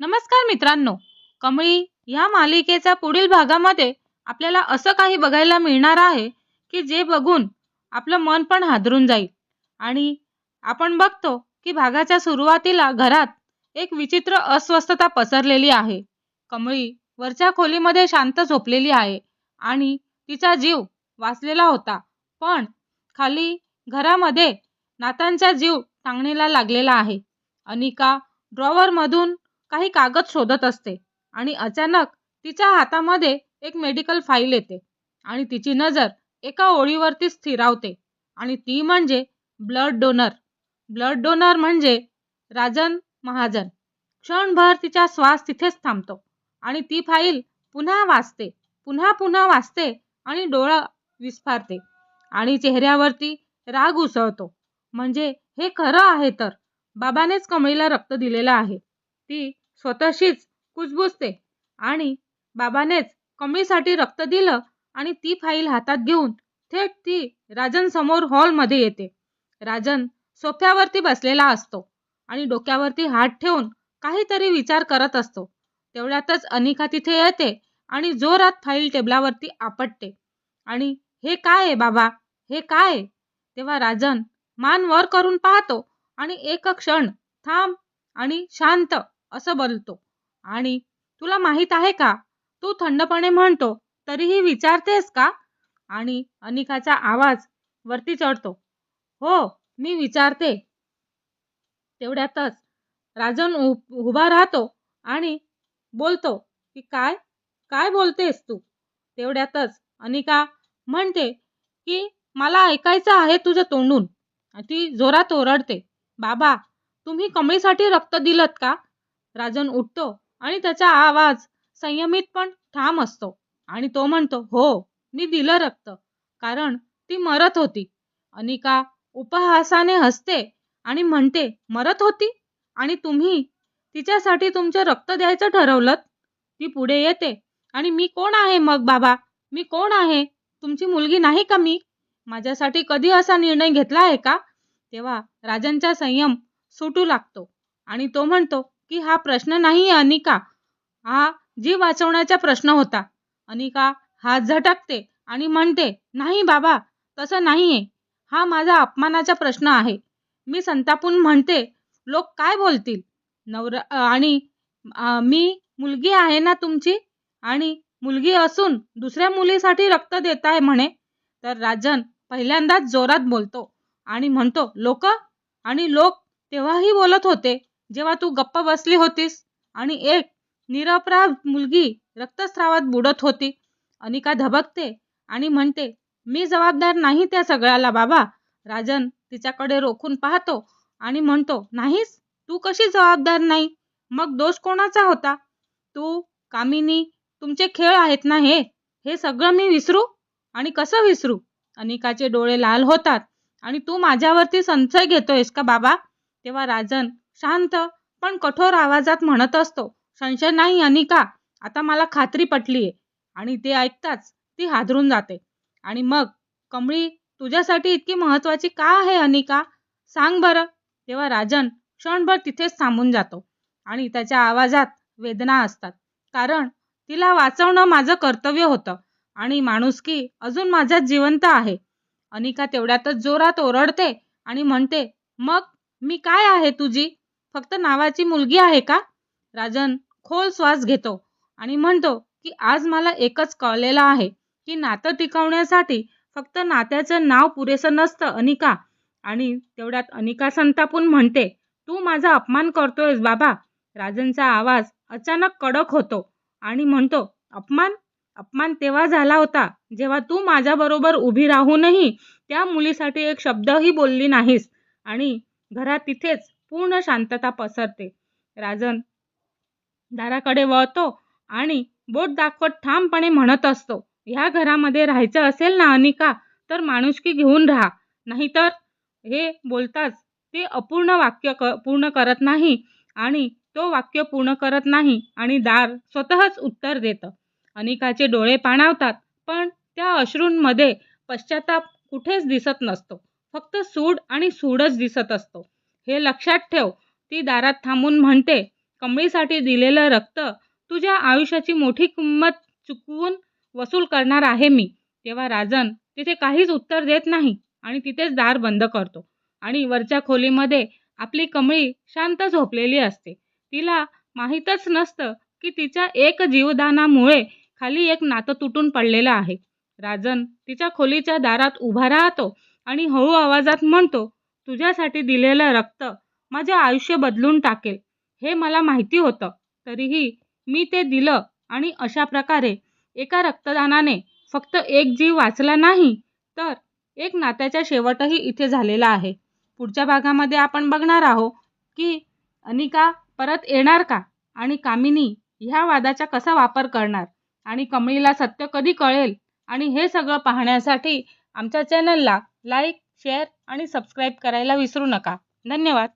नमस्कार मित्रांनो. कमळी या मालिकेच्या पुढील भागामध्ये आपल्याला असं काही बघायला मिळणार आहे की जे बघून आपलं मन पण हादरून जाईल. आणि आपण बघतो की भागाच्या सुरुवातीला घरात एक विचित्र अस्वस्थता पसरलेली आहे. कमळी वरच्या खोलीमध्ये शांत झोपलेली आहे आणि तिचा जीव वाचलेला होता, पण खाली घरामध्ये नातांचा जीव टांगणीला लागलेला आहे. अनिका ड्रॉवर मधून काही कागद शोधत असते आणि अचानक तिच्या हातामध्ये एक मेडिकल फाईल येते आणि तिची नजर एका ओळीवरती स्थिरावते आणि ती म्हणजे ब्लड डोनर. ब्लड डोनर म्हणजे राजन महाजन. क्षणभर तिचा श्वास तिथेच थांबतो आणि ती फाईल पुन्हा वाचते, पुन्हा पुन्हा वाचते आणि डोळा विस्फारते आणि चेहऱ्यावरती राग उसळतो. म्हणजे हे खरं आहे तर बाबानेच कमळीला रक्त दिलेलं आहे. ती स्वतःशीच कुजबुजते आणि बाबानेच कमळीसाठी रक्त दिलं आणि ती फाईल हातात घेऊन थेट ती राजन समोर हॉलमध्ये येते. राजन सोफ्यावरती बसलेला असतो आणि डोक्यावरती हात ठेवून काहीतरी विचार करत असतो. तेवढ्यातच अनिका तिथे येते आणि जोरात फाईल टेबलावरती आपटते आणि हे काय आहे बाबा, हे काय आहे? तेव्हा राजन मान वर करून पाहतो आणि एक क्षण थांब आणि शांत असं बोलतो. आणि तुला माहित आहे का, तू थंडपणे म्हणतो तरीही विचारतेस का? आणि अनिकाचा आवाज वरती चढतो. हो, मी विचारते. तेवढ्यातच राजन उभा राहतो आणि बोलतो की काय काय बोलतेस तू? तेवढ्यातच अनिका म्हणते की मला ऐकायचं आहे तुझ्या तोंडून. ती जोरात ओरडते, बाबा तुम्ही कमळीसाठी रक्त दिलत का? राजन उठतो आणि त्याचा आवाज संयमित पण ठाम असतो आणि तो म्हणतो, हो मी दिलं रक्त, कारण ती मरत होती. अनिका उपहासाने हसते आणि म्हणते, मरत होती आणि तुम्ही तिच्यासाठी तुमचं रक्त द्यायचं ठरवलं? ती पुढे येते आणि मी कोण आहे मग बाबा, मी कोण आहे? तुमची मुलगी नाही का मी? माझ्यासाठी कधी असा निर्णय घेतला आहे का? तेव्हा राजनचा संयम सुटू लागतो आणि तो म्हणतो की हा प्रश्न नाही अनिका, हा जीव वाचवण्याचा प्रश्न होता. अनिका हात झटकते आणि म्हणते, नाही बाबा, तसं नाहीये, हा माझा अपमानाचा प्रश्न आहे. मी संतापून म्हणते, लोक काय बोलतील? नवरा आणि मी मुलगी आहे ना तुमची, आणि मुलगी असून दुसऱ्या मुलीसाठी रक्त देताय म्हणे. तर राजन पहिल्यांदाच जोरात बोलतो आणि म्हणतो, लोक? आणि लोक तेव्हाही बोलत होते जेव्हा तू गप्प बसली होतीस आणि एक निरपराध मुलगी रक्तस्रावात बुडत होती. अनिका धबकते आणि म्हणते, मी जबाबदार नाही त्या सगळ्याला बाबा. राजन तिच्याकडे रोखून पाहतो आणि म्हणतो, नाहीस, तू कशी जबाबदार नाही? मग दोष कोणाचा होता? तू, कामिनी, तुमचे खेळ आहेत ना हे? हे सगळं मी विसरू? आणि कसं विसरू? अनिकाचे डोळे लाल होतात आणि तू माझ्यावरती संशय घेतोयस का बाबा? तेव्हा राजन शांत पण कठोर आवाजात म्हणत असतो, संशय नाही अनिका, आता मला खात्री पटलीये. आणि ते ऐकताच ती हादरून जाते. आणि मग कमळी तुझ्यासाठी इतकी महत्वाची का आहे अनिका? सांग बरं. तेव्हा राजन क्षणभर तिथेच थांबून जातो आणि त्याच्या आवाजात वेदना असतात. कारण तिला वाचवणं माझं कर्तव्य होतं आणि माणुसकी अजून माझ्यात जिवंत आहे. अनिका तेवढ्यातच जोरात ओरडते आणि म्हणते, मग मी काय आहे तुझी? फक्त नावाची मुलगी आहे का? राजन खोल श्वास घेतो आणि म्हणतो की आज मला एकच कळलेलं आहे की नातं टिकवण्यासाठी फक्त नात्याचं नाव पुरेसं नसतं अनिका. आणि तेवढ्यात अनिका संतापून म्हणते, तू माझा अपमान करतोयस बाबा. राजनचा आवाज अचानक कडक होतो आणि म्हणतो, अपमान? अपमान तेव्हा झाला होता जेव्हा तू माझ्याबरोबर उभी राहूनही त्या मुलीसाठी एक शब्दही बोलली नाहीस. आणि घरात तिथेच पूर्ण शांतता पसरते. राजन दाराकडे वळतो आणि बोट दाखवत ठामपणे म्हणत असतो, ह्या घरामध्ये राहायचं असेल ना अनिका, तर माणुसकी घेऊन राहा, नाहीतर. हे बोलताच ते अपूर्ण वाक्य पूर्ण करत नाही आणि तो वाक्य पूर्ण करत नाही आणि दार स्वतःच उत्तर देतं. अनिकाचे डोळे पाणावतात, पण त्या अश्रूंमध्ये पश्चाताप कुठेच दिसत नसतो. फक्त सूड आणि सूडच दिसत असतो. हे लक्षात ठेव. ती दारात थांबून म्हणते कमळीसाठी दिलेलं रक्त तुझ्या आयुष्याची मोठी किंमत चुकवून वसूल करणार आहे मी. तेव्हा राजन तिथे काहीच उत्तर देत नाही आणि तिथेच दार बंद करतो आणि वरच्या खोलीमध्ये आपली कमळी शांत झोपलेली असते. तिला माहीतच नसतं की तिच्या एक जीवदानामुळे खाली एक नातं तुटून पडलेलं आहे. राजन तिच्या खोलीच्या दारात उभा राहतो आणि हळू आवाजात म्हणतो, तुझ्यासाठी दिलेलं रक्त माझे आयुष्य बदलून टाकेल हे मला माहिती होतं. तरीही मी ते दिलं आणि अशा प्रकारे एका रक्तदानाने फक्त एक जीव वाचला नाही, तर एक नात्याचा शेवटही इथे झालेला आहे. पुढच्या भागामध्ये आपण बघणार आहोत की अनिका परत येणार का आणि कामिनी ह्या वादाचा कसा वापर करणार आणि कमळीला सत्य कधी कळेल. आणि हे सगळं पाहण्यासाठी आमच्या चॅनलला लाईक, शेअर आणि सबस्क्राईब करायला विसरू नका. धन्यवाद.